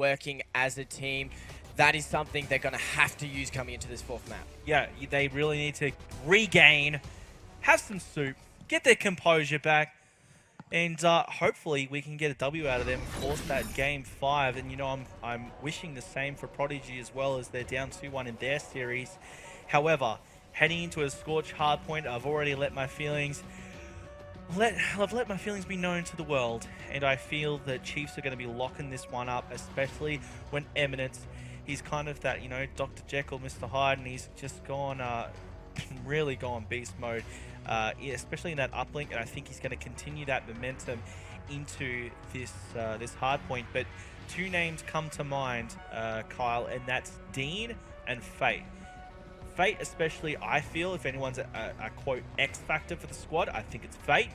working as a team. That is something they're going to have to use coming into this fourth map. Yeah, they really need to regain, have some soup, get their composure back, and hopefully we can get a W out of them, force that game 5. And you know, I'm wishing the same for Prodigy as well, as they're down 2-1 in their series. However, heading into a Scorch hardpoint, I've already let my feelings I've let my feelings be known to the world, and I feel that Chiefs are going to be locking this one up, especially when Eminence, he's kind of that, you know, Dr. Jekyll, Mr. Hyde, and he's just gone, really gone beast mode, especially in that uplink, and I think he's going to continue that momentum into this this hardpoint. But two names come to mind, Kyle, and that's Dean and Fate. Fate especially, I feel, if anyone's a quote X factor for the squad, I think it's Fate.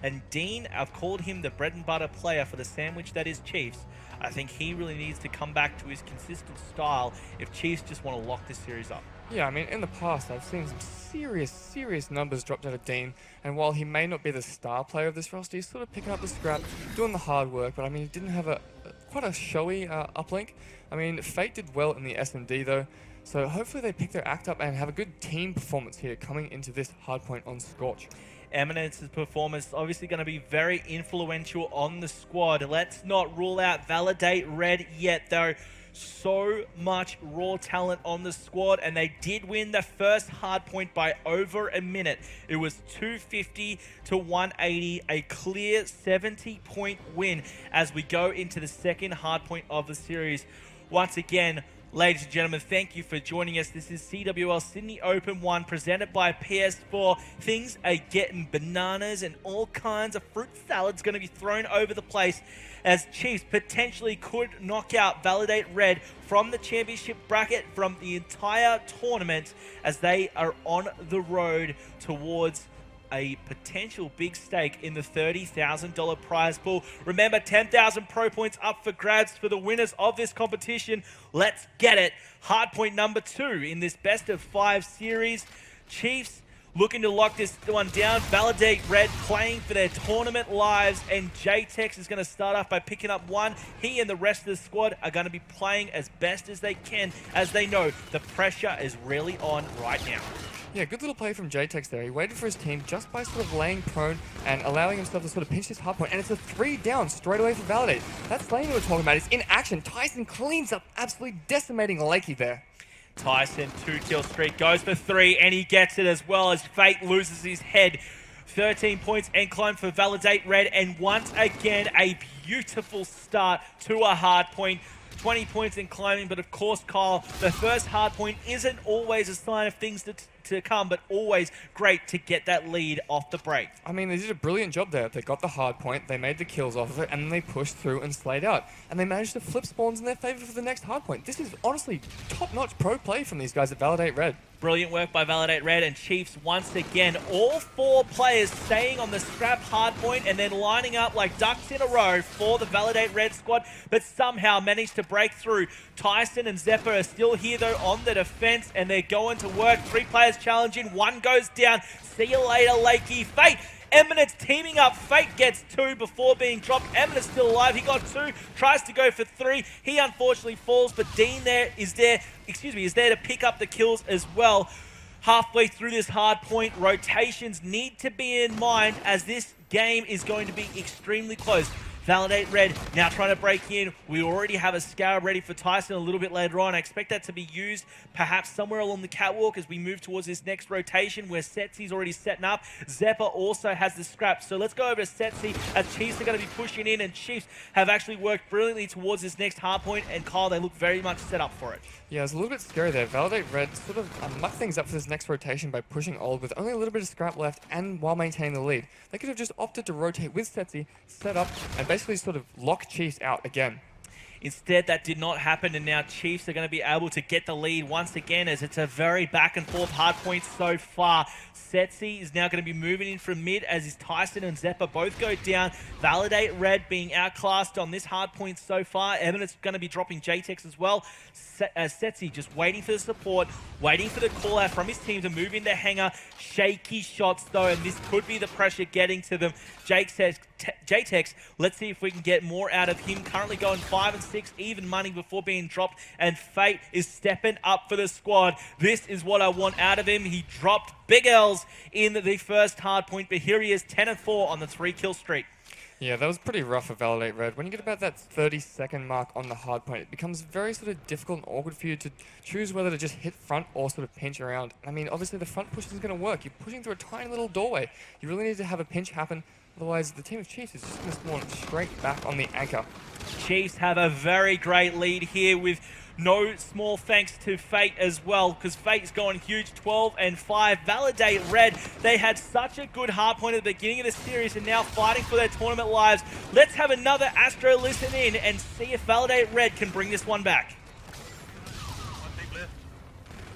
And Dean, I've called him the bread and butter player for the sandwich that is Chiefs. I think he really needs to come back to his consistent style if Chiefs just want to lock this series up. Yeah, I mean, in the past, I've seen some serious numbers dropped out of Dean, and while he may not be the star player of this roster, he's sort of picking up the scrap, doing the hard work, but I mean, he didn't have quite a showy uplink. I mean, Fate did well in the S&D though, so hopefully they pick their act up and have a good team performance here coming into this hardpoint on Scorch. Eminence's performance is obviously going to be very influential on the squad. Let's not rule out Validate Red yet, though. So much raw talent on the squad, and they did win the first hardpoint by over a minute. It was 250 to 180, a clear 70-point win as we go into the second hardpoint of the series. Once again, ladies and gentlemen, thank you for joining us. This is CWL Sydney Open 1 presented by PS4. Things are getting bananas and all kinds of fruit salads going to be thrown over the place as Chiefs potentially could knock out Validate Red from the championship bracket, from the entire tournament, as they are on the road towards a potential big stake in the $30,000 prize pool. Remember, 10,000 pro points up for grabs for the winners of this competition. Let's get it. Hardpoint number 2 in this best of 5 series. Chiefs looking to lock this one down. Validate Red playing for their tournament lives, and JTEX is going to start off by picking up 1. He and the rest of the squad are going to be playing as best as they can, as they know the pressure is really on right now. Yeah, good little play from JTEX there. He waited for his team just by sort of laying prone and allowing himself to sort of pinch this hardpoint, and it's a 3 down straight away for Validate. That lane we were talking about is in action. Tyson cleans up, absolutely decimating Lakey there. Tyson, 2-kill streak, goes for 3, and he gets it as well as Fate loses his head. 13 points and climb for Validate Red, and once again, a beautiful start to a hard point. 20 points in climbing, but of course, Kyle, the first hard point isn't always a sign of things to come, but always great to get that lead off the break. I mean, they did a brilliant job there. They got the hard point, they made the kills off of it, and then they pushed through and slayed out. And they managed to flip spawns in their favor for the next hard point. This is honestly top-notch pro play from these guys at Validate Red. Brilliant work by Validate Red, and Chiefs once again, all 4 players staying on the scrap hardpoint and then lining up like ducks in a row for the Validate Red squad, but somehow managed to break through. Tyson and Zephyr are still here though on the defense, and they're going to work. 3 players challenging, 1 goes down. See you later, Lakey. Fate! Eminence teaming up. Fate gets 2 before being dropped. Eminence still alive. He got 2, tries to go for 3. He unfortunately falls, but Dean is there to pick up the kills as well. Halfway through this hard point, rotations need to be in mind as this game is going to be extremely close. Validate Red now trying to break in. We already have a Scarab ready for Tyson a little bit later on. I expect that to be used perhaps somewhere along the catwalk as we move towards this next rotation where Setsy's already setting up. Zephyr also has the scrap. So let's go over to Setsy as Chiefs are going to be pushing in, and Chiefs have actually worked brilliantly towards this next hard point, and Kyle, they look very much set up for it. Yeah, it's a little bit scary there. Validate Red sort of mucked things up for this next rotation by pushing old with only a little bit of scrap left and while maintaining the lead. They could have just opted to rotate with Setsy, set up, and basically sort of lock Chiefs out again. Instead, that did not happen, and now Chiefs are going to be able to get the lead once again as it's a very back and forth hard point so far. Setsy is now going to be moving in from mid as is Tyson and Zephyr both go down. Validate Red being outclassed on this hard point so far. Eminence going to be dropping JTEX as well. Setsy just waiting for the support, waiting for the call out from his team to move in their hangar. Shaky shots though, and this could be the pressure getting to them. Jake says, JTEX, let's see if we can get more out of him. Currently going 5 and 6 even money before being dropped, and Fate is stepping up for the squad. This is what I want out of him. He dropped big L's in the first hard point, but here he is 10-4 on the 3-kill streak. Yeah, that was pretty rough for Validate Red. When you get about that 30-second mark on the hard point, it becomes very sort of difficult and awkward for you to choose whether to just hit front or sort of pinch around. I mean, obviously the front push isn't going to work. You're pushing through a tiny little doorway. You really need to have a pinch happen, otherwise the team of Chiefs is just going to spawn straight back on the anchor. Chiefs have a very great lead here with no small thanks to Fate as well, because Fate's going huge, 12-5. Validate Red, they had such a good hard point at the beginning of the series and now fighting for their tournament lives. Let's have another Astro listen in and see if Validate Red can bring this one back. One deep left.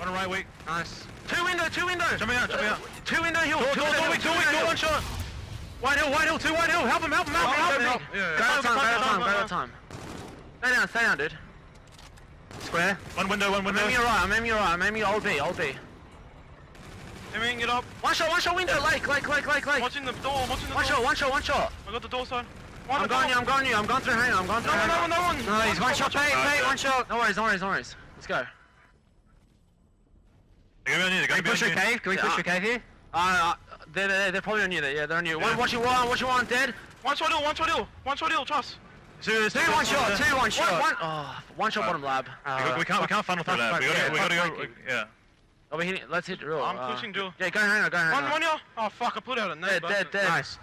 On the right wing. Nice. Two window. Jumping out. Two window hill. Door one shot. White hill, two white hill. Help him. Go to time. Stay down, dude. Square. One window. I'm aiming you right. I'm aiming you old B. Aiming it up. One shot window. Like. Watching the door. One shot. I got the door side. I'm going you. I'm going through hangar. No one. No, he's one shot. Pay, one shot. No worries. Let's go. They're going in. Can we push through cave? Can we push through cave here? They're probably on you there. Yeah, they're on you. Watch you one, dead. One shot hill, trust. Two one shot. One shot bottom lab. We can't funnel through that. We gotta go. Yeah. Oh, let's hit drill. I'm pushing drill. Yeah, go hangar. One here. Oh fuck! I put out a nade. Dead. Nice.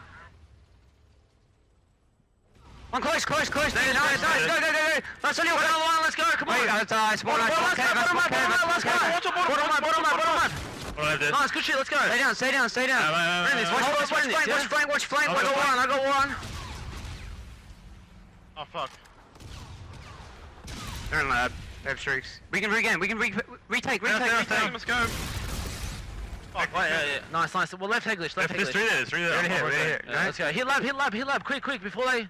One close. Nice. Go. That's on you. Let's go. Come on. Wait, spawn. Let's go. Bottom lab. Nice, good shit, let's go. Stay down. Watch flank. I got one. Oh fuck. They're in lab. They have streaks. We can retake. Let's go. Fuck, yeah. Nice. Well, left head glitch. There's three there. Right here. Yeah, let's go. Hit lab. Quick, before they...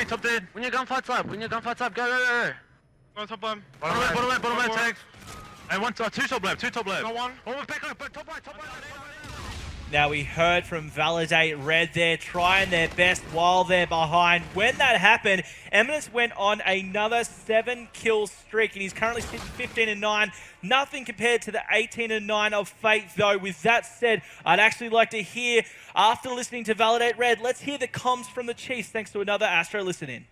Top dead. When your gunfight's up, go. Go top lab. Bottom left, tags. And one, two top lab. Got one. Back top right. Now we heard from Validate Red there, trying their best while they're behind. When that happened, Eminence went on another 7-kill streak, and he's currently sitting 15-9. Nothing compared to the 18-9 of Fate, though. With that said, I'd actually like to hear, after listening to Validate Red, let's hear the comms from the Chiefs, thanks to another Astro listen in.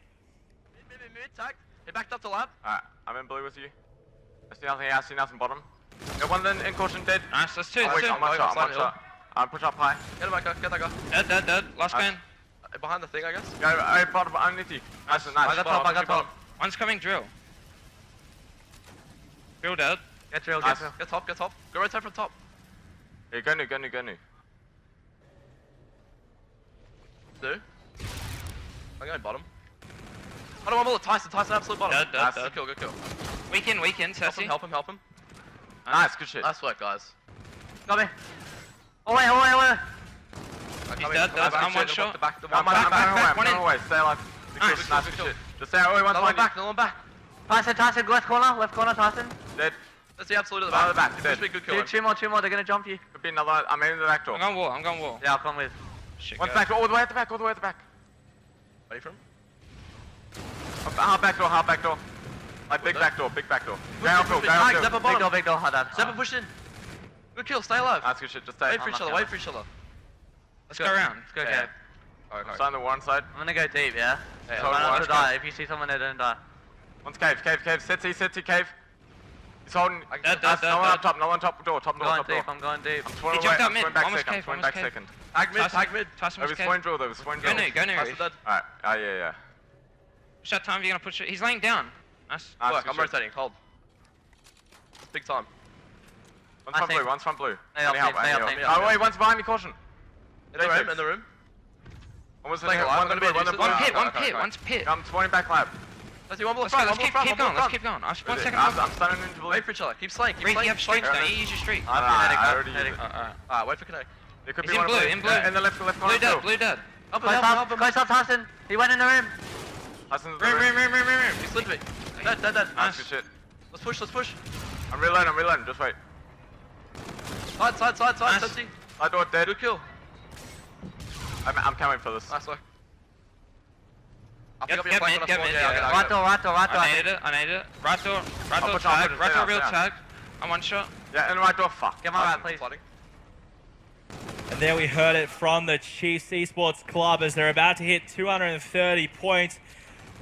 Mid, tag. They backed up the lab. Alright, I'm in blue with you. I see nothing bottom. Got one then in caution dead. Nice, that's two. I'm one shot. Push up high. Get that guy. Dead. Last man. Behind the thing, I guess. Go, bottom, underneath you. Nice. I got top. One's coming drill. Drill dead. Get drill, Get top. Go right side from top. Yeah, go new. Do. I'm going bottom. I don't want bullet. Tyson, absolute bottom. Dead. Good kill. Weaken, Sassy. Help him. Nice, good shit. Nice work, guys. Got me. Away. He's dead. I'm one shot. I'm going away. Stay alive. Nice, good shit. Just stay away, No one back. Tyson, left corner, Tyson. Dead. That's the absolute at the One back. at the back, This dead. be a good kill. Two more, they're gonna jump you. Could be another, I'm in the back door. I'm going wall. Yeah, I'll come with. Shit, One's back door, all the way at the back. Ready for him? Half back door. Like big back door. Go uphill. Zeppa bottom. Big door, hard that. Zeppa push in. Good kill, stay alive. That's good shit, just stay. Wait for each other. Let's go around. Let's go, Yeah. Cave. I'm starting the one side. I'm gonna go deep, yeah? Yeah, Try not to die. If you see someone there, don't die. One's cave. Sit, cave. He's holding. Dead. No one up top, door. I'm going deep. I'm swimming He jumped away, out mid. I'm Almost swimming cave, back almost second. Tag mid. Tyson There was was cave. swing drill. Go new. Alright, yeah. Push that time, you're gonna push it. He's laying down. Nice. Nice, Work, good I'm shit. rotating, hold. Big time. One's front blue. Stay up, team. Oh wait, one's behind me, caution. In the room. One was Staying alive, I'm gonna be one's pit. I'm spawning back lab. Let's do one more Let's keep going. Let's 1 second. I'm stunning into blue. Wait for each other, keep slaying. You have streaks now, you use your streak. I already used it. Alright, wait for connect. There could He's be in one blue, blue. in blue. In the left corner. Blue dead. Help him. Close up, Tyson. He went in the room. Room. He slid me. Dead. Nice, good shit. Let's push. I'm reloading, just wait. Side, Sepsi. Side door dead. Good kill. I'm coming for this. Nice work. I think I'll be Get flanking mid, on get the mid, floor. yeah. Right door, right door, right door. I needed it, I needed it. Right door put tag, you right door real down. tag. I'm one shot. Yeah, and right door, fuck. Get my right, please. Flooding. And there we heard it from the Chiefs Esports Club as they're about to hit 230 points.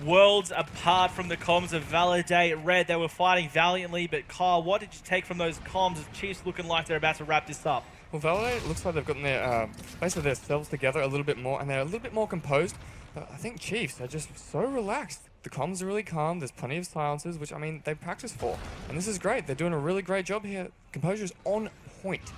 Worlds apart from the comms of Validate Red. They were fighting valiantly, but Kyle, what did you take from those comms of Chiefs looking like they're about to wrap this up? Well, Validate looks like they've gotten their basically their selves together a little bit more, and they're a little bit more composed. But I think Chiefs are just so relaxed. The comms are really calm. There's plenty of silences, which I mean they practice for, and this is great. They're doing a really great job here. Composure's on point.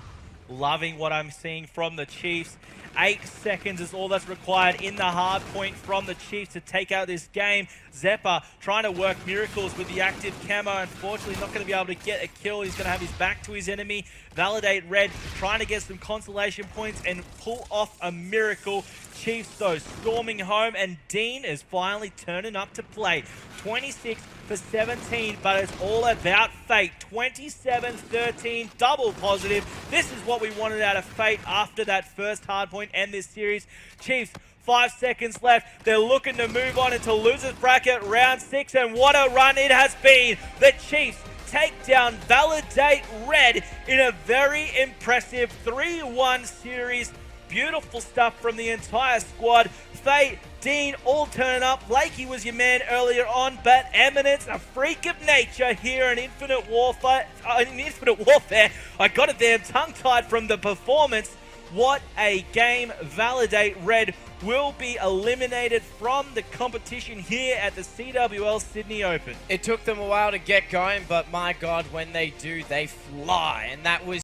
Loving what I'm seeing from the Chiefs. 8 seconds is all that's required in the hard point from the Chiefs to take out this game. Zeppa trying to work miracles with the active camo. Unfortunately, not going to be able to get a kill. He's going to have his back to his enemy. Validate Red trying to get some consolation points and pull off a miracle. Chiefs, though, storming home, and Dean is finally turning up to play. 26 for 17, but it's all about Fate. 27-13, double positive. This is what we wanted out of Fate after that first hardpoint and this series. Chiefs, 5 seconds left. They're looking to move on into losers bracket round 6, and what a run it has been. The Chiefs take down Validate Red in a very impressive 3-1 series. Beautiful stuff from the entire squad. Fate, Dean, all turning up. Lakey was your man earlier on, but Eminence, a freak of nature here in Infinite Warfare. I got a damn tongue-tied from the performance. What a game. Validate Red will be eliminated from the competition here at the CWL Sydney Open. It took them a while to get going, but my God, when they do, they fly. And that was